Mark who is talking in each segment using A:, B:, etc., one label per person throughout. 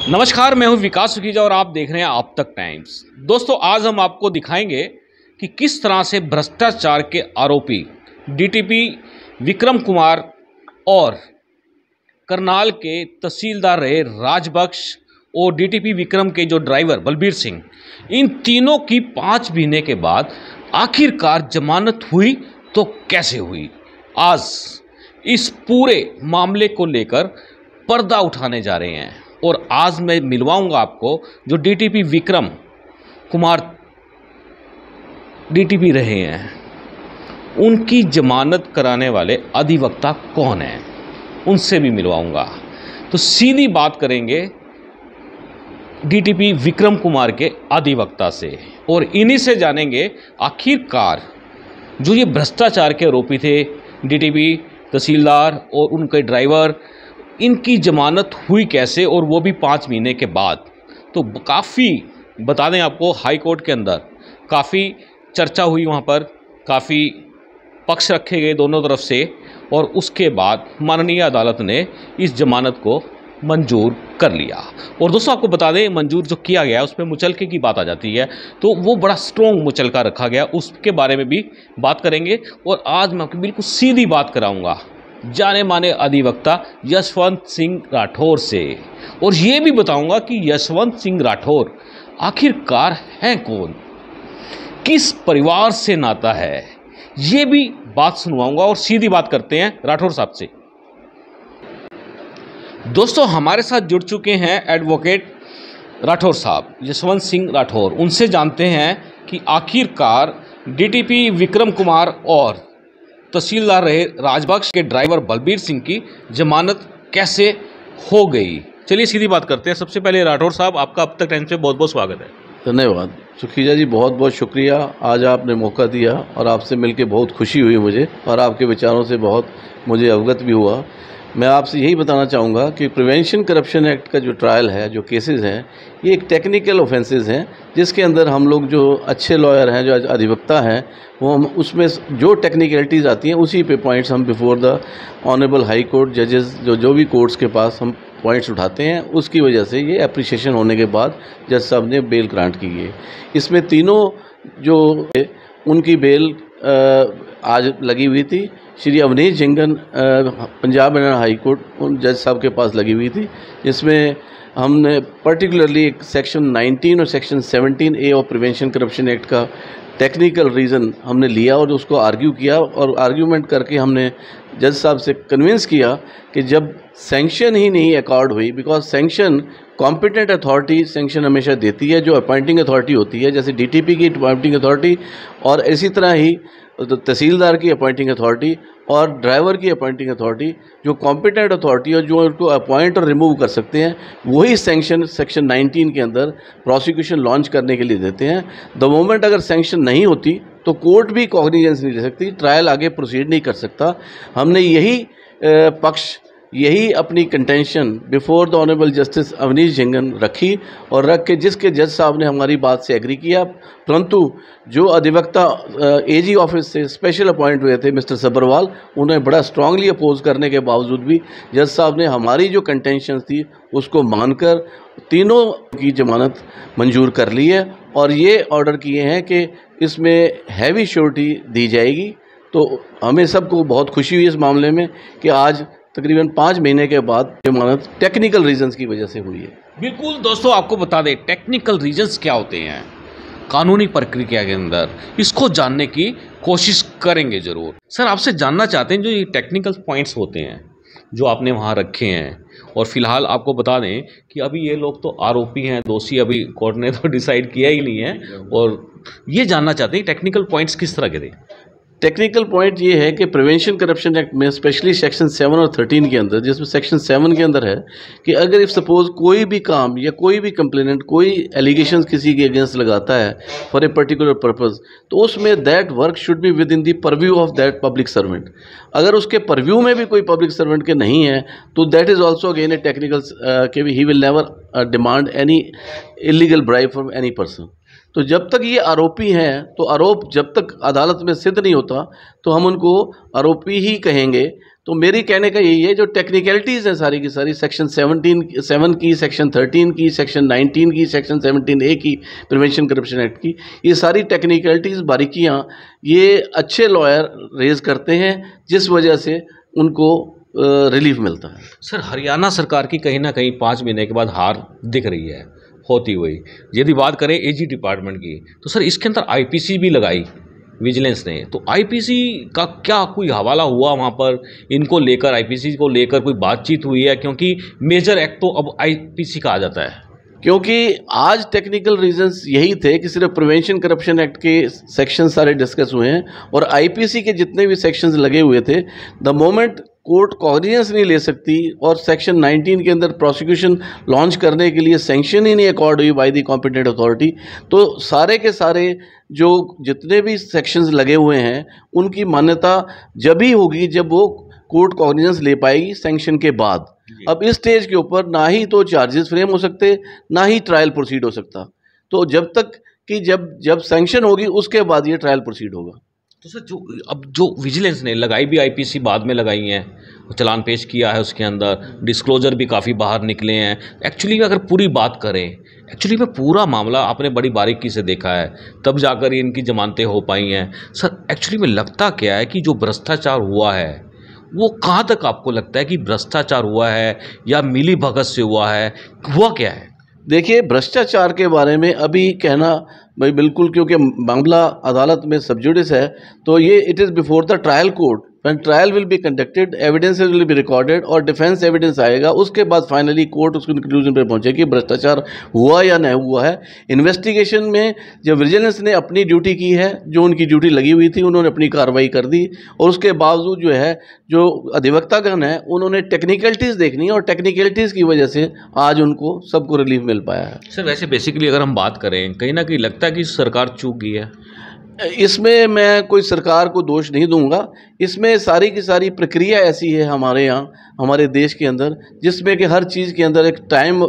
A: नमस्कार, मैं हूं विकास सुखीजा और आप देख रहे हैं आप तक टाइम्स। दोस्तों, आज हम आपको दिखाएंगे कि किस तरह से भ्रष्टाचार के आरोपी डीटीपी विक्रम कुमार और करनाल के तहसीलदार रहे राजबख्श और डीटीपी विक्रम के जो ड्राइवर बलबीर सिंह, इन तीनों की 5 महीने के बाद आखिरकार जमानत हुई तो कैसे हुई। आज इस पूरे मामले को लेकर पर्दा उठाने जा रहे हैं और आज मैं मिलवाऊंगा आपको जो डीटीपी विक्रम कुमार डीटीपी रहे हैं, उनकी जमानत कराने वाले अधिवक्ता कौन हैं, उनसे भी मिलवाऊंगा। तो सीधी बात करेंगे डीटीपी विक्रम कुमार के अधिवक्ता से और इन्हीं से जानेंगे आखिरकार जो ये भ्रष्टाचार के आरोपी थे डीटीपी तहसीलदार और उनके ड्राइवर, इनकी जमानत हुई कैसे और वो भी 5 महीने के बाद। तो काफ़ी बता दें आपको, हाई कोर्ट के अंदर काफ़ी चर्चा हुई, वहाँ पर काफ़ी पक्ष रखे गए दोनों तरफ से और उसके बाद माननीय अदालत ने इस जमानत को मंजूर कर लिया। और दोस्तों आपको बता दें, मंजूर जो किया गया उसमें मुचलके की बात आ जाती है, तो वो बड़ा स्ट्रॉन्ग मुचलका रखा गया, उसके बारे में भी बात करेंगे। और आज मैं आपको बिल्कुल सीधी बात कराऊंगा जाने माने अधिवक्ता यशवंत सिंह राठौर से, और ये भी बताऊंगा कि यशवंत सिंह राठौर आखिरकार हैं कौन, किस परिवार से नाता है, ये भी बात सुनवाऊंगा। और सीधी बात करते हैं राठौर साहब से। दोस्तों, हमारे साथ जुड़ चुके हैं एडवोकेट राठौर साहब, यशवंत सिंह राठौर। उनसे जानते हैं कि आखिरकार डीटीपी विक्रम कुमार और तहसीलदार रहे राजबख्श के ड्राइवर बलबीर सिंह की जमानत कैसे हो गई। चलिए सीधी बात करते हैं। सबसे पहले राठौर साहब, आपका अब तक टाइम्स पे बहुत बहुत स्वागत है।
B: धन्यवाद सुखीजा जी, बहुत बहुत शुक्रिया। आज आपने मौका दिया और आपसे मिलकर बहुत खुशी हुई मुझे, और आपके विचारों से बहुत मुझे अवगत भी हुआ। मैं आपसे यही बताना चाहूँगा कि प्रिवेंशन करप्शन एक्ट का जो ट्रायल है, जो केसेस हैं, ये एक टेक्निकल ऑफेंसेस हैं, जिसके अंदर हम लोग जो अच्छे लॉयर हैं, जो अधिवक्ता हैं, वो हम उसमें जो टेक्निकलिटीज़ आती हैं उसी पे पॉइंट्स हम before the honourable high court जजेस जो भी कोर्ट्स के पास हम पॉइंट्स उठाते हैं, उसकी वजह से ये अप्रिशिएशन होने के बाद जज साहब ने बेल ग्रांट की है। इसमें तीनों जो उनकी बेल आज लगी हुई थी। Shri Avneesh Jhingan Punjab and high court उन जज साहब के पास लगी हुई थी, जिसमें हमने पर्टिकुलरली एक सेक्शन 19 और section 17A of prevention corruption act का टेक्निकल रीज़न हमने लिया और उसको आर्ग्यू किया, और आर्ग्यूमेंट करके हमने जज साहब से कन्विंस किया कि जब सैंक्शन ही नहीं अकॉर्ड हुई, because sanction competent authority sanction हमेशा देती है, जो अपॉइंटिंग अथॉरिटी होती है, जैसे डीटीपी की अपॉइंटिंग अथॉरिटी, और इसी तरह ही तहसीलदार की अपॉइंटिंग अथॉरिटी और ड्राइवर की अपॉइंटिंग अथॉरिटी, जो कॉम्पिटेंट अथॉरिटी और जो उनको अपॉइंट और रिमूव कर सकते हैं, वही सैंक्शन सेक्शन 19 के अंदर प्रोसिक्यूशन लॉन्च करने के लिए देते हैं। द मोमेंट अगर सैंक्शन नहीं होती तो कोर्ट भी कॉग्निजेंस नहीं ले सकती, ट्रायल आगे प्रोसीड नहीं कर सकता। हमने यही पक्ष, यही अपनी contention before the honourable justice Avneesh Jhingan रखी, और रख के जिसके जज साहब ने हमारी बात से एग्री किया, परंतु जो अधिवक्ता एजी ऑफिस से स्पेशल अपॉइंट हुए थे मिस्टर सब्रवाल, उन्हें बड़ा स्ट्रांगली अपोज करने के बावजूद भी जज साहब ने हमारी जो कंटेंशन थी उसको मानकर तीनों की जमानत मंजूर कर ली है, और ये ऑर्डर किए हैं कि इसमें हैवी श्योरिटी दी जाएगी। तो हमें सबको बहुत खुशी हुई इस मामले में कि आज तकरीबन 5 महीने के बाद जमानत टेक्निकल रीजंस की वजह से हुई है।
A: बिल्कुल दोस्तों, आपको बता दें टेक्निकल रीजंस क्या होते हैं कानूनी प्रक्रिया के अंदर, इसको जानने की कोशिश करेंगे ज़रूर। सर, आपसे जानना चाहते हैं जो ये टेक्निकल पॉइंट्स होते हैं जो आपने वहाँ रखे हैं, और फिलहाल आपको बता दें कि अभी ये लोग तो आरोपी हैं, दोषी अभी कोर्ट ने तो डिसाइड किया ही नहीं है, और ये जानना चाहते हैं टेक्निकल पॉइंट्स किस तरह के थे।
B: टेक्निकल पॉइंट ये है कि प्रिवेंशन करप्शन एक्ट में स्पेशली सेक्शन 7 और 13 के अंदर, जिसमें सेक्शन 7 के अंदर है कि अगर इफ सपोज कोई भी काम या कोई भी कंप्लेनेंट कोई एलिगेशंस किसी के अगेंस्ट लगाता है फॉर ए पर्टिकुलर पर्पस, तो उसमें that work should be with in the purview of that public servant. अगर उसके परव्यू में भी कोई पब्लिक सर्वेंट के नहीं है तो that is also again a technical के ही will never demand any illegal bribe from any person. तो जब तक ये आरोपी हैं, तो आरोप जब तक अदालत में सिद्ध नहीं होता तो हम उनको आरोपी ही कहेंगे। तो मेरी कहने का यही है, जो टेक्निकलिटीज़ हैं सारी की सारी, सेक्शन 7 की, सेक्शन 13 की, सेक्शन 19 की, सेक्शन 17A की, प्रिवेंशन करप्शन एक्ट की, ये सारी टेक्निकलिटीज़, बारीकियाँ ये अच्छे लॉयर रेज करते हैं, जिस वजह से उनको रिलीफ मिलता है।
A: सर, हरियाणा सरकार की कहीं ना कहीं 5 महीने के बाद हार दिख रही है होती हुई। यदि बात करें एजी डिपार्टमेंट की, तो सर इसके अंदर आईपीसी भी लगाई विजिलेंस ने, तो आईपीसी का क्या कोई हवाला हुआ वहाँ पर? इनको लेकर, आईपीसी को लेकर कोई बातचीत हुई है? क्योंकि मेजर एक्ट तो अब आईपीसी का आ जाता है।
B: क्योंकि आज टेक्निकल रीजंस यही थे कि सिर्फ प्रिवेंशन करप्शन एक्ट के सेक्शन सारे डिस्कस हुए हैं और आईपीसी के जितने भी सेक्शंस लगे हुए थे, द मोमेंट कोर्ट कॉग्निजेंस नहीं ले सकती और सेक्शन 19 के अंदर प्रोसिक्यूशन लॉन्च करने के लिए सैंक्शन ही नहीं अकॉर्ड हुई बाय द कॉम्पिटेंट अथॉरिटी, तो सारे के सारे जो जितने भी सेक्शंस लगे हुए हैं उनकी मान्यता जब ही होगी जब वो कोर्ट कॉग्निजेंस ले पाएगी सैंक्शन के बाद। अब इस स्टेज के ऊपर ना ही तो चार्जेस फ्रेम हो सकते, ना ही ट्रायल प्रोसीड हो सकता, तो जब तक कि जब सैंक्शन होगी उसके बाद ये ट्रायल प्रोसीड होगा।
A: तो सर जो विजिलेंस ने लगाई भी आईपीसी बाद में लगाई हैं, चालान पेश किया है, उसके अंदर डिस्क्लोजर भी काफ़ी बाहर निकले हैं। एक्चुअली में अगर पूरी बात करें, एक्चुअली में पूरा मामला आपने बड़ी बारीकी से देखा है, तब जाकर इनकी जमानतें हो पाई हैं। सर एक्चुअली में लगता क्या है कि जो भ्रष्टाचार हुआ है वो कहाँ तक आपको लगता है कि भ्रष्टाचार हुआ है या मिली भगत से हुआ है, हुआ क्या है?
B: देखिए, भ्रष्टाचार के बारे में अभी कहना भाई बिल्कुल, क्योंकि मामला अदालत में सब जुडिस है, तो ये it is before the trial court. When trial will be conducted, evidences will be recorded और डिफेंस एविडेंस आएगा, उसके बाद फाइनली कोर्ट उसके कंक्लूजन पर पहुंचेगी भ्रष्टाचार हुआ या नहीं हुआ है। इन्वेस्टिगेशन में जब विजिलेंस ने अपनी ड्यूटी की है, जो उनकी ड्यूटी लगी हुई थी, उन्होंने अपनी कार्रवाई कर दी और उसके बावजूद जो है जो अधिवक्तागण है उन्होंने टेक्निकलिटीज़ देखनी है और टेक्निकलिटीज़ की वजह से आज उनको सबको रिलीफ मिल पाया है।
A: सर वैसे बेसिकली अगर हम बात करें, कहीं ना कहीं लगता है कि सरकार चूक गई है
B: इसमें। मैं कोई सरकार को दोष नहीं दूंगा, इसमें सारी की सारी प्रक्रिया ऐसी है हमारे यहाँ, हमारे देश के अंदर, जिसमें कि हर चीज़ के अंदर एक टाइम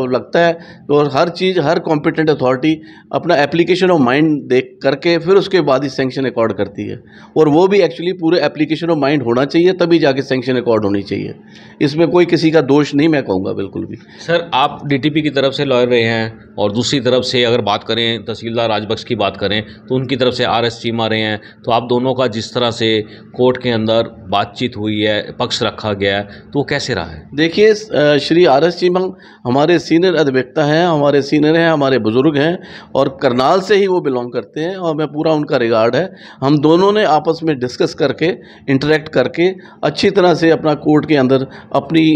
B: लगता है और हर चीज़, हर कॉम्पिटेंट अथॉरिटी अपना एप्लीकेशन ऑफ माइंड देख करके फिर उसके बाद ही सैंक्शन अकॉर्ड करती है, और वो भी एक्चुअली पूरे एप्लीकेशन ऑफ माइंड होना चाहिए, तभी जाके सैंक्शन अकॉर्ड होनी चाहिए। इसमें कोई किसी का दोष नहीं मैं कहूँगा, बिल्कुल भी।
A: सर आप डीटीपी की तरफ से लॉयर रहे हैं और दूसरी तरफ से अगर बात करें तहसीलदार राजबख्श की बात करें तो उनकी तरफ से आरएस चीमा रहे हैं, तो आप दोनों का जिस तरह से कोर्ट के अंदर बातचीत हुई है, पक्ष रखा गया है, तो वो कैसे रहा है?
B: देखिए, श्री आरएस चीमा हमारे सीनियर अधिवक्ता हैं, हमारे सीनियर हैं, हमारे बुजुर्ग हैं और करनाल से ही वो बिलोंग करते हैं और मैं पूरा उनका रिगार्ड है। हम दोनों ने आपस में डिस्कस करके, इंटरेक्ट करके अच्छी तरह से अपना कोर्ट के अंदर अपनी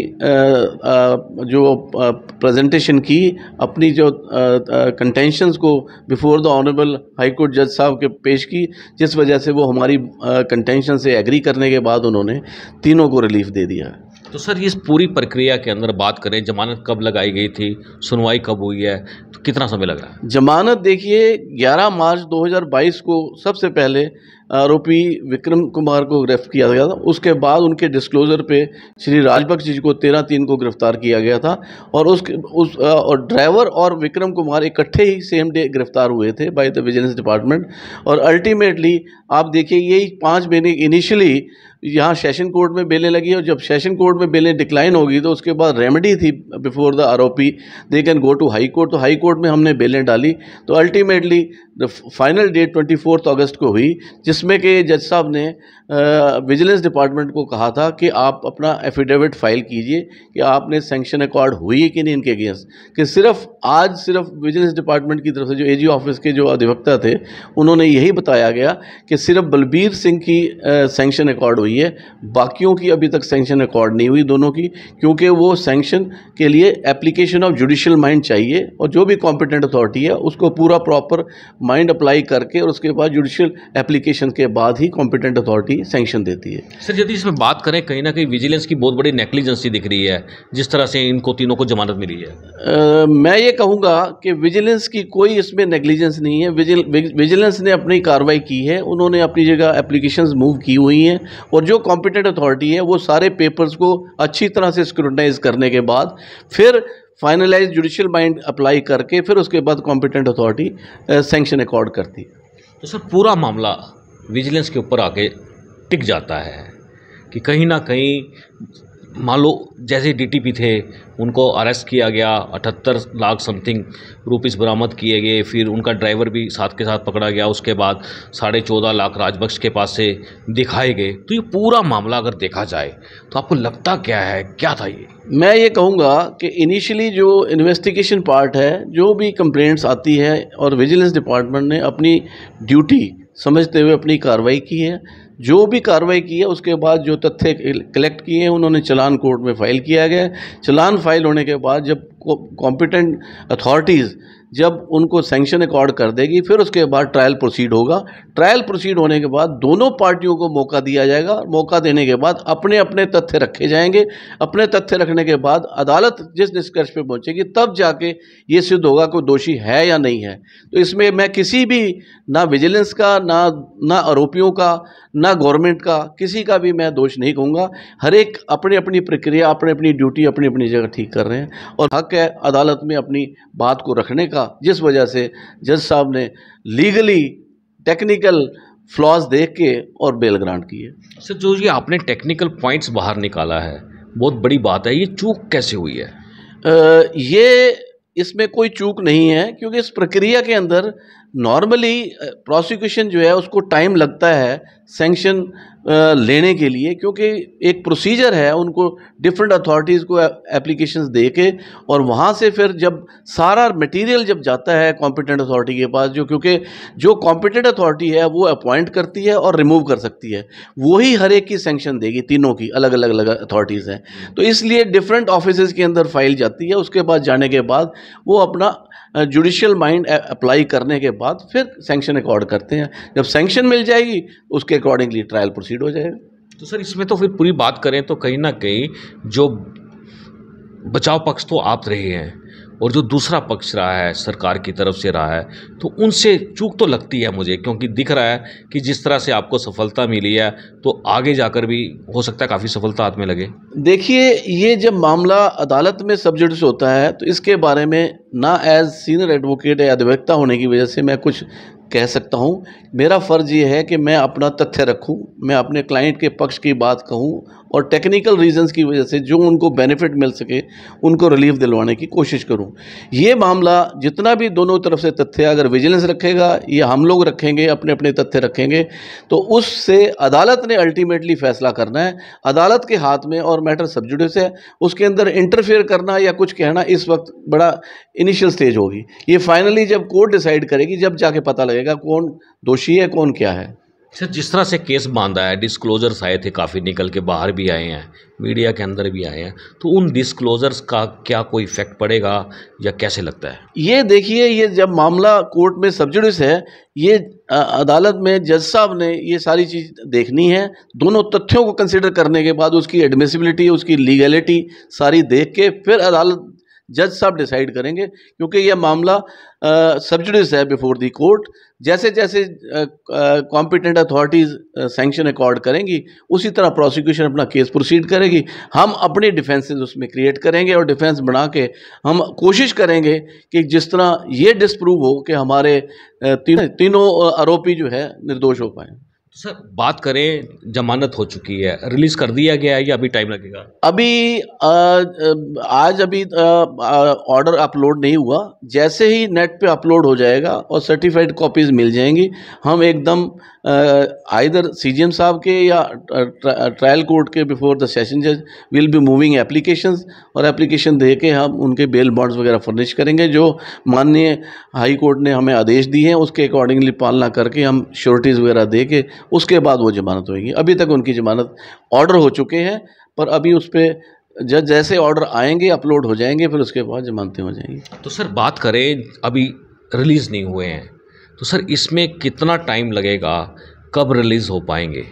B: जो प्रेजेंटेशन की, अपनी जो कंटेंशंस को before the honourable high court जज साहब के पेश की, जिस वजह से वो हमारी कंटेंशन से एग्री करने के बाद उन्होंने तीनों को रिलीफ दे दिया।
A: तो सर इस पूरी प्रक्रिया के अंदर बात करें, जमानत कब लगाई गई थी, सुनवाई कब हुई है, तो कितना समय लग रहा है?
B: जमानत देखिए 11 मार्च 2022 को सबसे पहले आरोपी विक्रम कुमार को गिरफ्तार किया गया था। उसके बाद उनके डिस्क्लोजर पे श्री राजबख्श जी को 13/3 को गिरफ्तार किया गया था और और ड्राइवर और विक्रम कुमार इकट्ठे ही सेम डे गिरफ्तार हुए थे बाय द विजिलेंस डिपार्टमेंट। और अल्टीमेटली आप देखिए, यही 5 महीने इनिशियली यहाँ सेशन कोर्ट में बेलें लगी और जब सेशन कोर्ट में बेलें डिक्लाइन होगी तो उसके बाद रेमेडी थी बिफोर द आरोपी, they can go to high court. तो हाई कोर्ट में हमने बेलें डाली, तो अल्टीमेटली द फाइनल डेट 24 अगस्त को हुई, जिसमें कि जज साहब ने विजिलेंस डिपार्टमेंट को कहा था कि आप अपना एफिडेविट फाइल कीजिए कि आपने सैंक्शन अकॉर्ड हुई है कि नहीं इनके अगेंस्ट। कि सिर्फ विजिलेंस डिपार्टमेंट की तरफ से जो एजी ऑफिस के जो अधिवक्ता थे उन्होंने यही बताया गया कि सिर्फ बलबीर सिंह की सैंक्शन अकॉर्ड हुई है, बाकियों की अभी तक सैंक्शन अकॉर्ड नहीं हुई दोनों की, क्योंकि वो सैंक्शन के लिए एप्लीकेशन ऑफ जुडिशियल माइंड चाहिए और जो भी कॉम्पिटेंट अथॉरिटी है उसको पूरा प्रॉपर माइंड अप्लाई करके और उसके बाद जुडिशियल एप्लीकेशन के बाद ही कॉम्पिटेंट अथॉरिटी सैंक्शन देती है।
A: सर यदि इसमें बात करें, कहीं ना कहीं विजिलेंस की बहुत बड़ी नेग्लिजेंसी दिख रही है जिस तरह से इनको तीनों को जमानत मिली है।
B: मैं ये कहूँगा कि विजिलेंस की कोई इसमें नेग्लिजेंस नहीं है। विजिलेंस ने अपनी कार्रवाई की है, उन्होंने अपनी जगह एप्लीकेशंस मूव की हुई हैं और जो कॉम्पिटेंट अथॉरिटी है वो सारे पेपर्स को अच्छी तरह से स्क्रूटनाइज करने के बाद फिर फाइनलाइज जुडिशियल माइंड अप्लाई करके फिर उसके बाद कॉम्पिटेंट अथॉरिटी सैंक्शन अकॉर्ड करती है।
A: तो सर पूरा मामला विजिलेंस के ऊपर आके टिक जाता है, कि कहीं ना कहीं मान लो जैसे डीटीपी थे उनको अरेस्ट किया गया, 78 लाख समथिंग रुपीस बरामद किए गए, फिर उनका ड्राइवर भी साथ के साथ पकड़ा गया, उसके बाद 14.5 लाख राजबख्श के पास से दिखाए गए। तो ये पूरा मामला अगर देखा जाए तो आपको लगता क्या है, क्या था ये?
B: मैं ये कहूँगा कि इनिशियली जो इन्वेस्टिगेशन पार्ट है, जो भी कंप्लेंट्स आती है और विजिलेंस डिपार्टमेंट ने अपनी ड्यूटी समझते हुए अपनी कार्रवाई की है। जो भी कार्रवाई की है उसके बाद जो तथ्य कलेक्ट किए हैं उन्होंने चालान कोर्ट में फ़ाइल किया गया है। चालान फाइल होने के बाद जब कॉम्पिटेंट अथॉरिटीज़ जब उनको सैंक्शन अकॉर्ड कर देगी, फिर उसके बाद ट्रायल प्रोसीड होगा। ट्रायल प्रोसीड होने के बाद दोनों पार्टियों को मौका दिया जाएगा। मौका देने के बाद अपने अपने तथ्य रखे जाएंगे। अपने तथ्य रखने के बाद अदालत जिस निष्कर्ष पे पहुंचेगी तब जाके ये सिद्ध होगा कोई दोषी है या नहीं है। तो इसमें मैं किसी भी ना विजिलेंस का ना आरोपियों का ना गवर्नमेंट का किसी का भी मैं दोष नहीं कहूँगा। हर एक अपनी अपनी प्रक्रिया अपनी अपनी ड्यूटी अपनी अपनी जगह ठीक कर रहे हैं और हक है अदालत में अपनी बात को रखने का, जिस वजह से जज साहब ने लीगली टेक्निकल फ्लॉज देख के और बेल ग्रांट की है।
A: सर, जो ये आपने टेक्निकल पॉइंट्स बाहर निकाला है बहुत बड़ी बात है, ये चूक कैसे हुई है?
B: ये इसमें कोई चूक नहीं है, क्योंकि इस प्रक्रिया के अंदर नॉर्मली प्रोसिक्यूशन जो है उसको टाइम लगता है सैंक्शन लेने के लिए, क्योंकि एक प्रोसीजर है, उनको डिफरेंट अथॉरिटीज़ को एप्लीकेशंस दे के और वहाँ से फिर जब सारा मटेरियल जब जाता है कॉम्पिटेंट अथॉरिटी के पास, क्योंकि जो कॉम्पिटेंट अथॉरिटी है वो अपॉइंट करती है और रिमूव कर सकती है, वही हर एक की सैंक्शन देगी, तीनों की अलग अलग अथॉरिटीज़ हैं। तो इसलिए डिफरेंट ऑफिसेज़ के अंदर फाइल जाती है, उसके बाद जाने के बाद वो अपना जुडिशियल माइंड अप्लाई करने के बाद फिर सैंक्शन अकॉर्ड करते हैं। जब सैंक्शन मिल जाएगी उसके अकॉर्डिंगली ट्रायल प्रोसीड हो जाएगा।
A: तो सर, इसमें तो फिर पूरी बात करें तो कहीं ना कहीं जो बचाव पक्ष तो आप रहे हैं और जो दूसरा पक्ष रहा है सरकार की तरफ से रहा है, तो उनसे चूक तो लगती है मुझे, क्योंकि दिख रहा है कि जिस तरह से आपको सफलता मिली है तो आगे जाकर भी हो सकता है काफ़ी सफलता हाथ में लगे।
B: देखिए, ये जब मामला अदालत में सब जुडिस होता है तो इसके बारे में ना एज सीनियर एडवोकेट या अधिवक्ता होने की वजह से मैं कुछ कह सकता हूँ। मेरा फ़र्ज़ ये है कि मैं अपना तथ्य रखूँ, मैं अपने क्लाइंट के पक्ष की बात कहूँ और टेक्निकल रीजंस की वजह से जो उनको बेनिफिट मिल सके उनको रिलीफ दिलवाने की कोशिश करूँ। ये मामला जितना भी दोनों तरफ से तथ्य अगर विजिलेंस रखेगा या हम लोग रखेंगे, अपने अपने तथ्य रखेंगे, तो उससे अदालत ने अल्टीमेटली फ़ैसला करना है, अदालत के हाथ में, और मैटर सब जुडिस है। उसके अंदर इंटरफेयर करना या कुछ कहना इस वक्त बड़ा इनिशियल स्टेज होगी। ये फाइनली जब कोर्ट डिसाइड करेगी, जब जाके पता लगेगा कौन दोषी है कौन क्या है।
A: सर, जिस तरह से केस बांधा है, डिस्क्लोजर्स आए थे काफ़ी, निकल के बाहर भी आए हैं, मीडिया के अंदर भी आए हैं, तो उन डिस्क्लोजर्स का क्या कोई इफेक्ट पड़ेगा या कैसे लगता है?
B: ये देखिए, ये जब मामला कोर्ट में सब जुडिस है, ये अदालत में जज साहब ने ये सारी चीज़ देखनी है। दोनों तथ्यों को कंसिडर करने के बाद उसकी एडमिसिबिलिटी, उसकी लीगैलिटी सारी देख के फिर अदालत जज साहब डिसाइड करेंगे, क्योंकि यह मामला सब जुडिस है बिफोर दी कोर्ट। जैसे जैसे कॉम्पिटेंट अथॉरिटीज़ सैंक्शन अकॉर्ड करेंगी उसी तरह प्रोसिक्यूशन अपना केस प्रोसीड करेगी। हम अपनी डिफेंसेस उसमें क्रिएट करेंगे और डिफेंस बना के हम कोशिश करेंगे कि जिस तरह ये डिस्प्रूव हो कि हमारे तीनों आरोपी जो है निर्दोष हो पाए।
A: सर, बात करें, जमानत हो चुकी है, रिलीज़ कर दिया गया है या अभी टाइम लगेगा?
B: अभी आज अभी ऑर्डर अपलोड नहीं हुआ। जैसे ही नेट पे अपलोड हो जाएगा और सर्टिफाइड कॉपीज़ मिल जाएंगी, हम एकदम आइदर सीजीएम साहब के या ट्रायल कोर्ट के बिफोर द सेशन जज विल बी मूविंग एप्लीकेशंस, और एप्लीकेशन दे के हम उनके बेल बॉन्ड्स वगैरह फर्निश करेंगे। जो माननीय हाई कोर्ट ने हमें आदेश दिए हैं उसके अकॉर्डिंगली पालना करके हम श्योरिटीज़ वगैरह दे के उसके बाद वो जमानत होगी। अभी तक उनकी जमानत ऑर्डर हो चुके हैं, पर अभी उस पर जैसे ऑर्डर आएंगे अपलोड हो जाएंगे, फिर उसके बाद जमानतें हो जाएंगी।
A: तो सर, बात करें, अभी रिलीज़ नहीं हुए हैं, तो सर इसमें कितना टाइम लगेगा, कब रिलीज़ हो पाएंगे?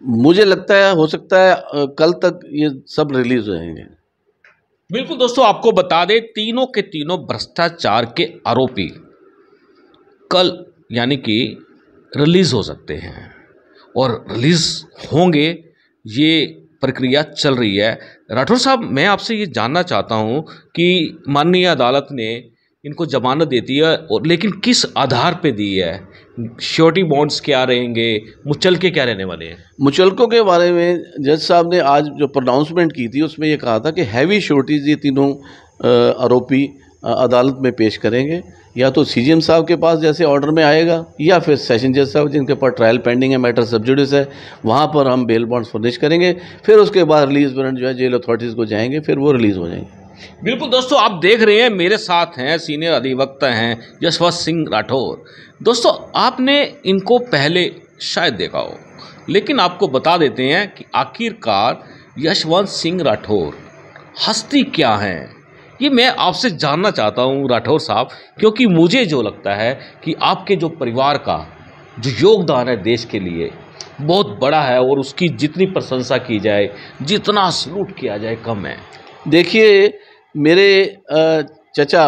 B: मुझे लगता है हो सकता है कल तक ये सब रिलीज़ हो जाएंगे।
A: बिल्कुल दोस्तों, आपको बता दें, तीनों के तीनों भ्रष्टाचार के आरोपी कल यानी कि रिलीज़ हो सकते हैं और रिलीज़ होंगे, ये प्रक्रिया चल रही है। राठौर साहब, मैं आपसे ये जानना चाहता हूँ कि माननीय अदालत ने इनको जमानत देती है, और लेकिन किस आधार पे दी है? श्योरिटी बॉन्ड्स क्या रहेंगे, मुचलके क्या रहने वाले हैं?
B: मुचलकों के बारे में जज साहब ने आज जो प्रोनाउंसमेंट की थी उसमें ये कहा था कि हैवी श्योरिटीज ये तीनों आरोपी अदालत में पेश करेंगे, या तो सीजीएम साहब के पास जैसे ऑर्डर में आएगा, या फिर सेशन जज साहब जिनके पास ट्रायल पेंडिंग है, मैटर सब जुडिस है, वहाँ पर हम बेल बॉन्ड्स फर्निश करेंगे। फिर उसके बाद रिलीज वारंट जो है जेल अथॉरिटीज़ को जाएंगे, फिर वो रिलीज़ हो जाएंगे।
A: बिल्कुल दोस्तों, आप देख रहे हैं मेरे साथ हैं सीनियर अधिवक्ता हैं यशवंत सिंह राठौर। दोस्तों, आपने इनको पहले शायद देखा हो, लेकिन आपको बता देते हैं कि आखिरकार यशवंत सिंह राठौर हस्ती क्या हैं, ये मैं आपसे जानना चाहता हूं राठौर साहब, क्योंकि मुझे जो लगता है कि आपके जो परिवार का जो योगदान है देश के लिए बहुत बड़ा है, और उसकी जितनी प्रशंसा की जाए, जितना सलूट किया जाए कम है।
B: देखिए, मेरे चचा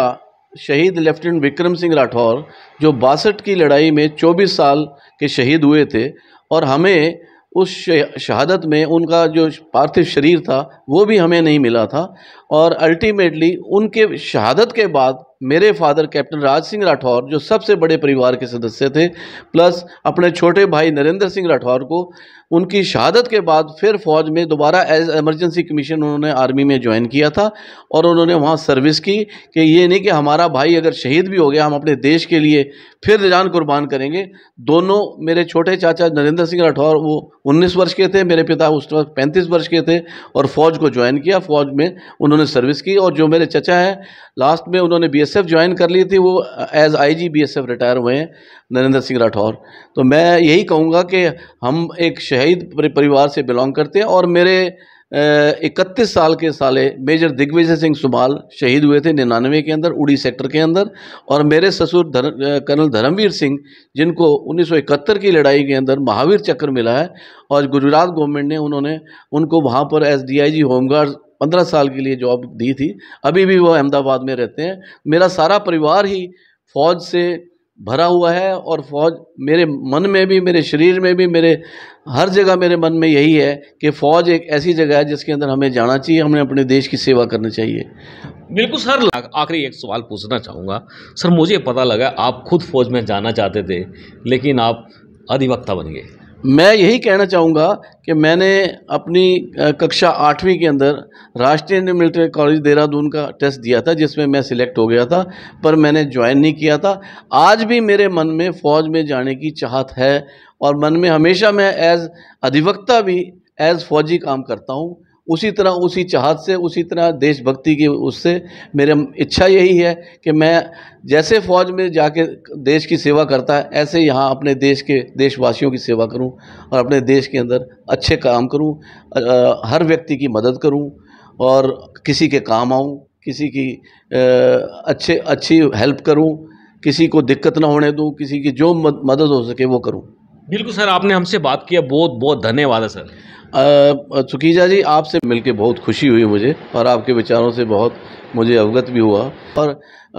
B: शहीद लेफ्टिनेंट विक्रम सिंह राठौर जो 62 की लड़ाई में 24 साल के शहीद हुए थे, और हमें उस शहादत में उनका जो पार्थिव शरीर था वो भी हमें नहीं मिला था, और अल्टीमेटली उनके शहादत के बाद मेरे फादर कैप्टन राज सिंह राठौर जो सबसे बड़े परिवार के सदस्य थे, प्लस अपने छोटे भाई नरेंद्र सिंह राठौर को उनकी शहादत के बाद फिर फौज में दोबारा एज इमरजेंसी कमीशन उन्होंने आर्मी में ज्वाइन किया था, और उन्होंने वहाँ सर्विस की कि ये नहीं कि हमारा भाई अगर शहीद भी हो गया हम अपने देश के लिए फिर जान कुर्बान करेंगे। दोनों मेरे छोटे चाचा नरेंद्र सिंह राठौर वो 19 वर्ष के थे, मेरे पिता उस वक्त 35 वर्ष के थे, और फौज को ज्वाइन किया, फौज में उन्होंने सर्विस की। और जो मेरे चचा हैं लास्ट में उन्होंने बीएसएफ ज्वाइन कर ली थी, वो एज आईजी बीएसएफ रिटायर हुए हैं, नरेंद्र सिंह राठौर। तो मैं यही कहूँगा कि हम एक शहीद परिवार से बिलोंग करते हैं, और मेरे 31 साल के साले मेजर दिग्विजय सिंह सुमाल शहीद हुए थे 99 के अंदर उड़ी सेक्टर के अंदर, और मेरे ससुर कर्नल धर्मवीर सिंह जिनको 1971 की लड़ाई के अंदर महावीर चक्र मिला है, और गुजरात गवर्नमेंट ने उनको वहाँ पर एस DIG होमगार्ड 15 साल के लिए जॉब दी थी, अभी भी वो अहमदाबाद में रहते हैं। मेरा सारा परिवार ही फौज से भरा हुआ है, और फौज मेरे मन में भी, मेरे शरीर में भी, मेरे हर जगह मेरे मन में यही है कि फ़ौज एक ऐसी जगह है जिसके अंदर हमें जाना चाहिए, हमें अपने देश की सेवा करनी चाहिए।
A: बिल्कुल सर, आखिरी एक सवाल पूछना चाहूँगा सर, मुझे पता लगा आप खुद फौज में जाना चाहते थे, लेकिन आप अधिवक्ता बन गए।
B: मैं यही कहना चाहूँगा कि मैंने अपनी कक्षा 8वीं के अंदर राष्ट्रीय मिलिट्री कॉलेज देहरादून का टेस्ट दिया था, जिसमें मैं सिलेक्ट हो गया था, पर मैंने ज्वाइन नहीं किया था। आज भी मेरे मन में फ़ौज में जाने की चाहत है, और मन में हमेशा मैं एज़ अधिवक्ता भी एज़ फ़ौजी काम करता हूँ, उसी तरह उसी चाहत से, उसी तरह देशभक्ति की उससे मेरी इच्छा यही है कि मैं जैसे फ़ौज में जाके देश की सेवा करता है, ऐसे यहाँ अपने देश के देशवासियों की सेवा करूँ, और अपने देश के अंदर अच्छे काम करूँ, हर व्यक्ति की मदद करूँ, और किसी के काम आऊँ, किसी की अच्छी हेल्प करूँ, किसी को दिक्कत ना होने दूँ, किसी की जो मदद हो सके वो करूँ।
A: बिल्कुल सर, आपने हमसे बात किया, बहुत बहुत धन्यवाद है सर।
B: सुकीजा जी, आपसे मिलके बहुत खुशी हुई मुझे, और आपके विचारों से बहुत मुझे अवगत भी हुआ, और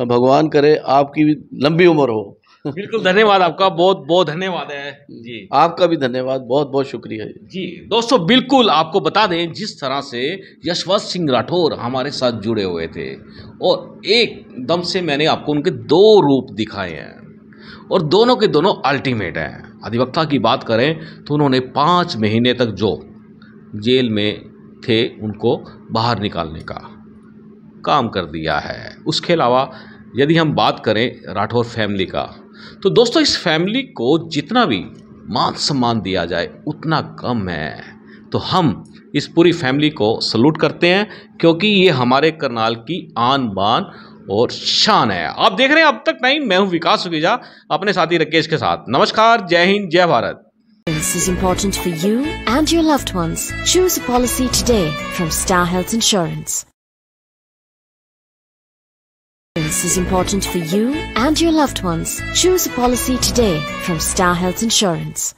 B: भगवान करे आपकी भी लंबी उम्र हो।
A: बिल्कुल धन्यवाद, आपका बहुत बहुत धन्यवाद है जी।
B: आपका भी धन्यवाद, बहुत बहुत शुक्रिया
A: जी। दोस्तों, बिल्कुल आपको बता दें जिस तरह से यशवंत सिंह राठौर हमारे साथ जुड़े हुए थे, और एकदम से मैंने आपको उनके 2 रूप दिखाए हैं, और दोनों के दोनों अल्टीमेट हैं। अधिवक्ता की बात करें तो उन्होंने 5 महीने तक जो जेल में थे उनको बाहर निकालने का काम कर दिया है। उसके अलावा यदि हम बात करें राठौर फैमिली का, तो दोस्तों इस फैमिली को जितना भी मान सम्मान दिया जाए उतना कम है। तो हम इस पूरी फैमिली को सलूट करते हैं, क्योंकि ये हमारे करनाल की आन बान और शान है। आप देख रहे हैं अब तक टाइम, मैं हूं विकास सुकीजा अपने साथी राकेश के साथ। नमस्कार, जय हिंद, जय Bharat.
C: This is important for you and your loved ones. Choose a policy today from Star Health Insurance. This is important for you and your loved ones. Choose a policy today from Star Health Insurance.